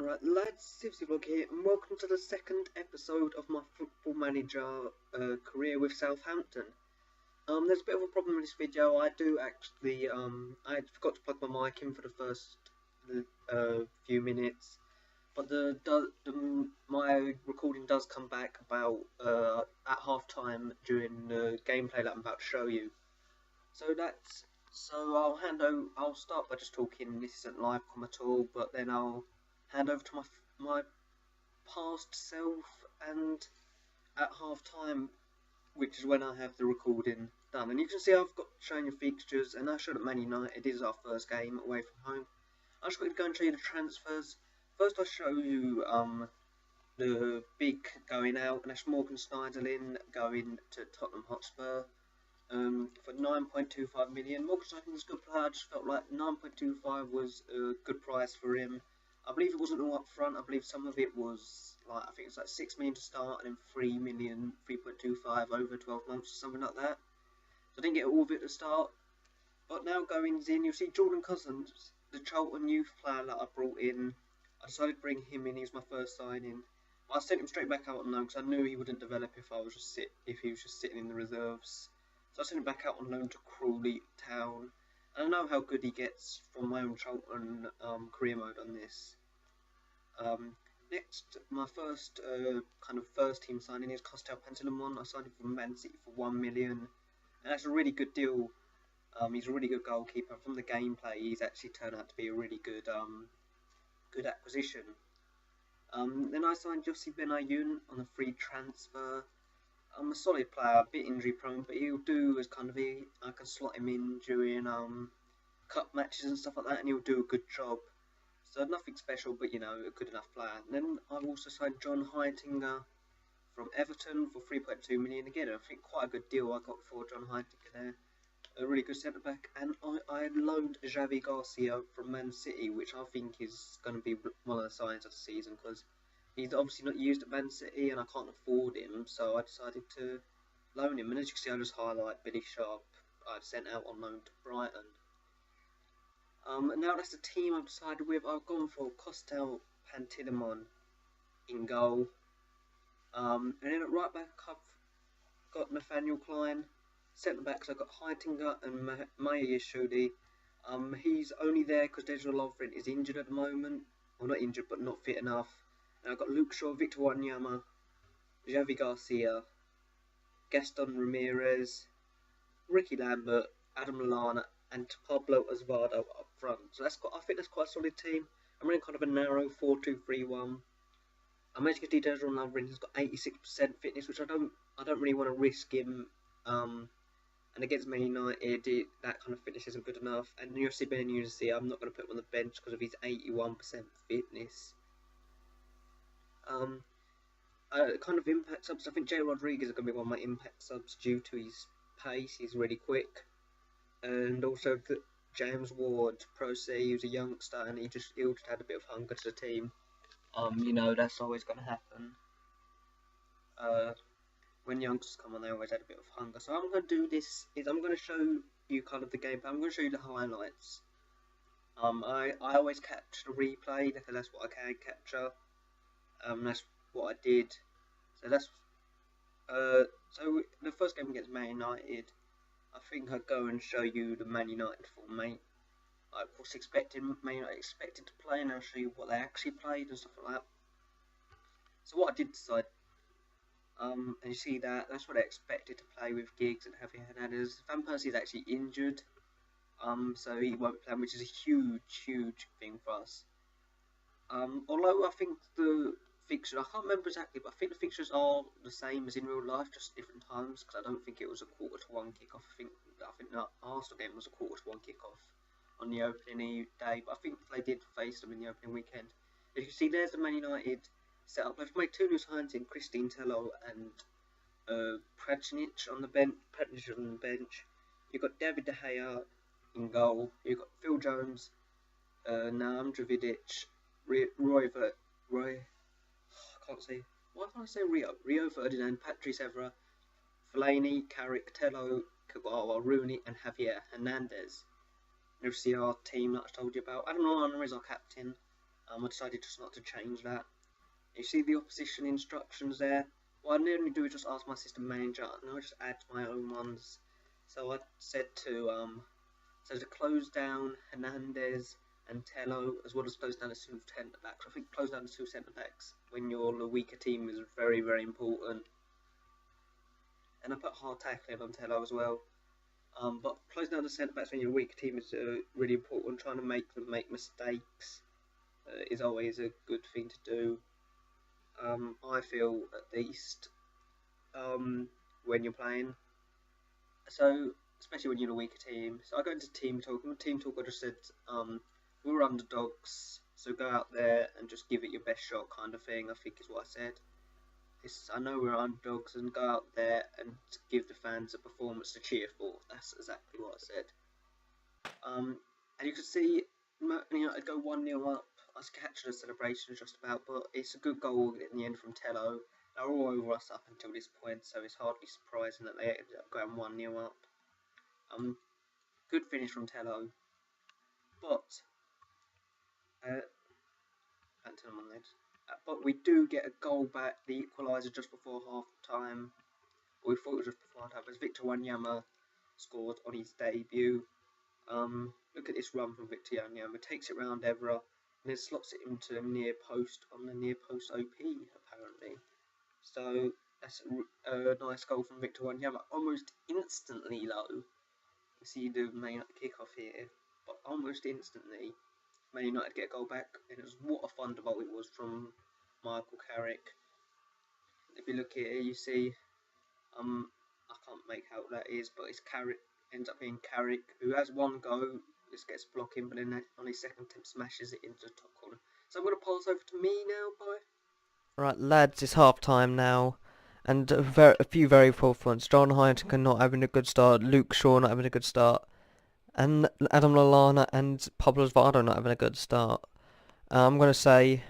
Alright lads, Sivsy Vlog here, and welcome to the second episode of my Football Manager career with Southampton. There's a bit of a problem with this video. I do actually, I forgot to plug my mic in for the first few minutes, but my recording does come back about at half time during the gameplay that I'm about to show you. So I'll start by just talking. This isn't live com at all, but then I'll hand over to my past self, and at half time, which is when I have the recording done. And you can see I've got showing you fixtures, and I showed at Man United. It is our first game away from home. I'm just going to go and show you the transfers. First I'll show you the big going out, and that's Morgan Schneiderlin going to Tottenham Hotspur. For 9.25 million. Morgan Schneiderlin's a good player. I just felt like 9.25 was a good price for him. I believe it wasn't all up front. I believe some of it was like, I think it's like 6 million to start and then 3 million, 3.25 over 12 months or something like that. So I didn't get all of it to start. But now going in, you'll see Jordan Cousins, the Charlton youth player that I brought in. I decided to bring him in. He was my first signing. I sent him straight back out on loan because I knew he wouldn't develop if he was just sitting in the reserves. So I sent him back out on loan to Crawley Town, and I know how good he gets from my own Charlton career mode on this. Next, my first kind of first team signing is Souphamton. I signed him from Man City for 1 million, and that's a really good deal. He's a really good goalkeeper. From the gameplay, he's actually turned out to be a really good good acquisition. Then I signed Yossi Benayoun on a free transfer. I'm a solid player, a bit injury prone, but he'll do as kind of I can slot him in during cup matches and stuff like that, and he'll do a good job. So nothing special, but you know, a good enough player. And then I've also signed John Heitinga from Everton for 3.2 million. Again, I think quite a good deal I got for John Heitinga there. A really good centre back. And I loaned Javi Garcia from Man City, which I think is going to be one of the signs of the season, because he's obviously not used at Man City and I can't afford him, so I decided to loan him. And as you can see, I just highlight Billy Sharp. I've sent out on loan to Brighton. And now that's the team I've decided with. I've gone for Costel Pantilimon in goal. And then at right back I've got Nathaniel Klein. Centre backs I've got Heitinga and Maya Yeshudi. He's only there because Dejan Lovren is injured at the moment. Well, not injured, but not fit enough. And I've got Luke Shaw, Victor Wanyama, Javi Garcia, Gaston Ramirez, Ricky Lambert, Adam Lallana, and Pablo Osvaldo up front. So I think that's quite a solid team. I'm running kind of a narrow 4-2-3-1. I'm actually going to do Dejan Lovren. He's got 86% fitness, which I don't really want to risk him. And against Man United, that kind of fitness isn't good enough. And Yossi Benayoun, I'm not going to put him on the bench because of his 81% fitness. Kind of impact subs, I think Jay Rodriguez is going to be one of my impact subs due to his pace. He's really quick. And also James Ward, Pro C, he was a youngster and he'll just add a bit of hunger to the team. You know, that's always going to happen. When youngsters come on, they always add a bit of hunger. So I'm going to do this, I'm going to show you kind of the gameplay. I'm going to show you the highlights. I always catch the replay because that's what I can capture. That's what I did. So that's so the first game against Man United, I think I'd go and show you the Man United formation. I was expecting Man United expected to play, and I'll show you what they actually played and stuff like that. So what I did decide, and you see that's what I expected to play with Giggs and Javier Hernandez. Van Persie's actually injured, so he won't play, which is a huge thing for us. Although I think the fixture, I can't remember exactly, but I think the fixtures are the same as in real life, just different times, because I don't think it was a 1/4 kickoff. I think the Arsenal game was a 1/4 kickoff on the opening day, but I think they did face them in the opening weekend. As you can see, there's the Man United setup. They've made two new signs in Christine Tello and Prajnic on the bench. You've got David De Gea in goal. You've got Phil Jones, Naam Dravidic, Rio Ferdinand, Patrice Evra, Fellaini, Carrick, Tello, Kagawa, Rooney, and Javier Hernandez. You'll see our team that I told you about. Adam Lallana is our captain. I decided just not to change that. You see the opposition instructions there? What I normally do is just ask my assistant manager, and I just add my own ones. So I said to close down Hernandez and Tello, as well as close down the two centre backs. I think close down the two centre backs when you're the weaker team is very, very important. And I put hard tackling on Tello as well. But closing down the centre backs when you're a weaker team is really important. Trying to make them make mistakes is always a good thing to do. I feel, at least, when you're playing. So, especially when you're a weaker team. So I go into team talk. And team talk, I just said, we're underdogs, so go out there and just give it your best shot, kind of thing. I think is what I said. I know we're underdogs, and go out there and give the fans a performance to cheer for. That's exactly what I said. And you can see, I'd go 1-0 up. I was catching the celebration just about, but it's a good goal in the end from Tello. They're all over us up until this point, so it's hardly surprising that they ended up going 1-0 up. Good finish from Tello, but but we do get a goal back, the equaliser just before half time. We thought it was just before half time, as Victor Wanyama scored on his debut. Look at this run from Victor Wanyama, takes it round Evra, and then slots it into near post on the near post OP, apparently. So that's a nice goal from Victor Wanyama, almost instantly though. You see the Man United kick-off here, but almost instantly Man United get a goal back, and it was what a thunderbolt it was from Michael Carrick. If you look here, you see, I can't make out what that is, but it's Carrick, ends up being Carrick, who has one go, just gets blocking, but then on his second attempt smashes it into the top corner. So I'm going to pass over to me now, boy. Right, lads, it's half time now, and a few very poor fronts. John Heineken not having a good start, Luke Shaw not having a good start, and Adam Lallana and Pablo Vado not having a good start. I'm going to say,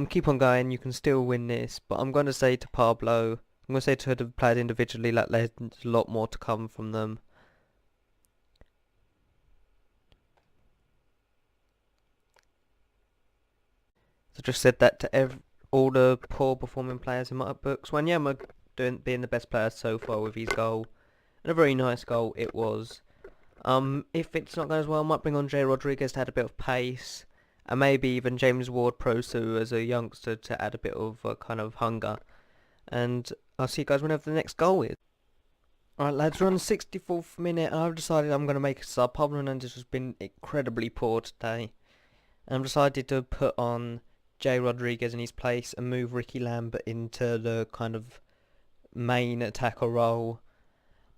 keep on going, you can still win this, but I'm going to say to Pablo, I'm going to say to the players individually that there's a lot more to come from them. So just said that to all the poor performing players in my books. Wanyama being the best player so far with his goal, and a very nice goal it was. If it's not going as well, I might bring on Jay Rodriguez to add a bit of pace, and maybe even James Ward-Prowse as a youngster to add a bit of kind of hunger. And I'll see you guys whenever the next goal is. Alright lads, we're on the 64th minute, and I've decided I'm going to make a sub. Pablo Hernandez has been incredibly poor today, and I've decided to put on Jay Rodriguez in his place and move Ricky Lambert into the kind of main attacker role.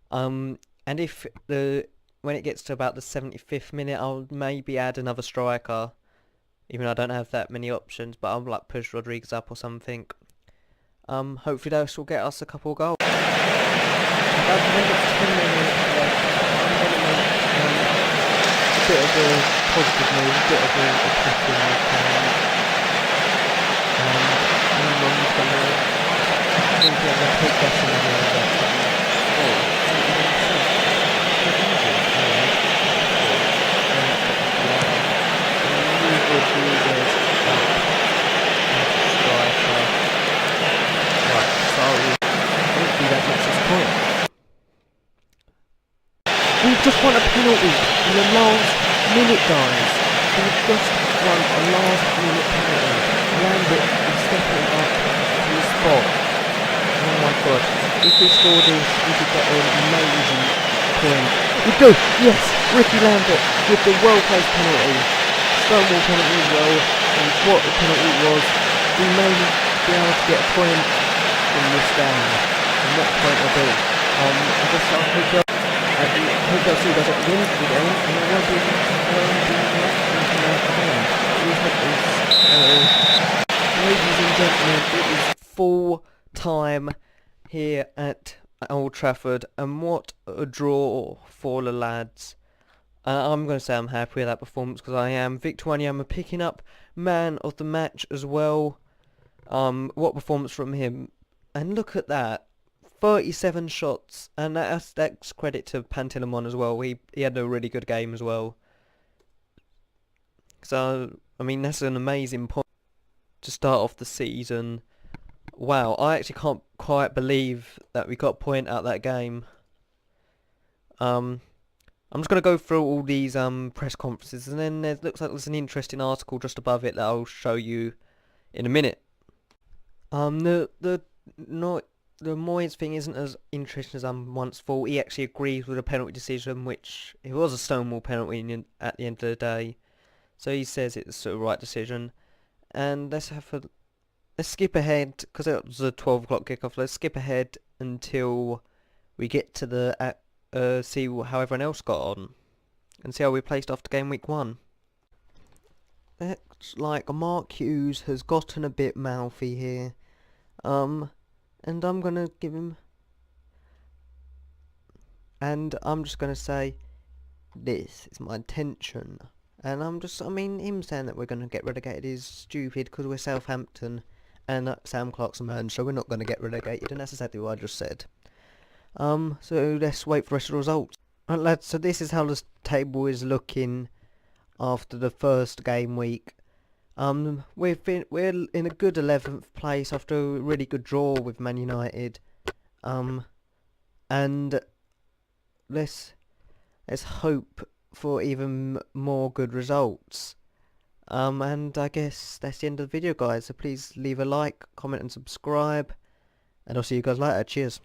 And if when it gets to about the 75th minute, I'll maybe add another striker, even though I don't have that many options, but I'll like push Rodriguez up or something. Hopefully this will get us a couple of goals. About the end of 10 minutes, I'm going to make a bit of a positive move, a bit of a attacking move. Everyone's going to think that they'll take that in the We've just won a penalty in the last minute, guys. We've just won a last minute penalty. Lambert is stepping up to the spot. Oh my god. If we score this, we could get an amazing point. We do! Yes! Ricky Lambert with the well-placed penalty. Stonewall penalty as well. And what the penalty was, we may be able to get a point from this game. And what point will be? I guess I hope they'll see us at the end of the game, and there won't be reaction to that again. We hope this. Ladies and gentlemen, it is full time here at Old Trafford, and what a draw for the lads. I'm going to say I'm happy with that performance because I am. Victor Wanyama picking up man of the match as well. What performance from him. And look at that. 37 shots, and that's credit to Pantilimon as well. He had a really good game as well. So I mean, that's an amazing point to start off the season. Wow, I actually can't quite believe that we got a point out of that game. I'm just going to go through all these press conferences, and then there looks like there's an interesting article just above it that I'll show you in a minute. The Moyes thing isn't as interesting as I once thought. He actually agrees with a penalty decision, which it was a stonewall penalty at the end of the day. So he says it's the right decision. And let's skip ahead, because it was a 12 o'clock kickoff. Let's skip ahead until we get to the see how everyone else got on, and see how we placed after game week 1. Looks like Mark Hughes has gotten a bit mouthy here. And I'm gonna give him, and I'm just gonna say, this is my intention. And him saying that we're gonna get relegated is stupid, because we're Southampton, and Sam Clark's a man, so we're not gonna get relegated, and that's exactly what I just said. So let's wait for the rest of the results. Right, lads, so this is how the table is looking after the first game week. We're in a good 11th place after a really good draw with Man United. And let's hope for even more good results. And I guess that's the end of the video, guys. So please leave a like, comment and subscribe. And I'll see you guys later. Cheers.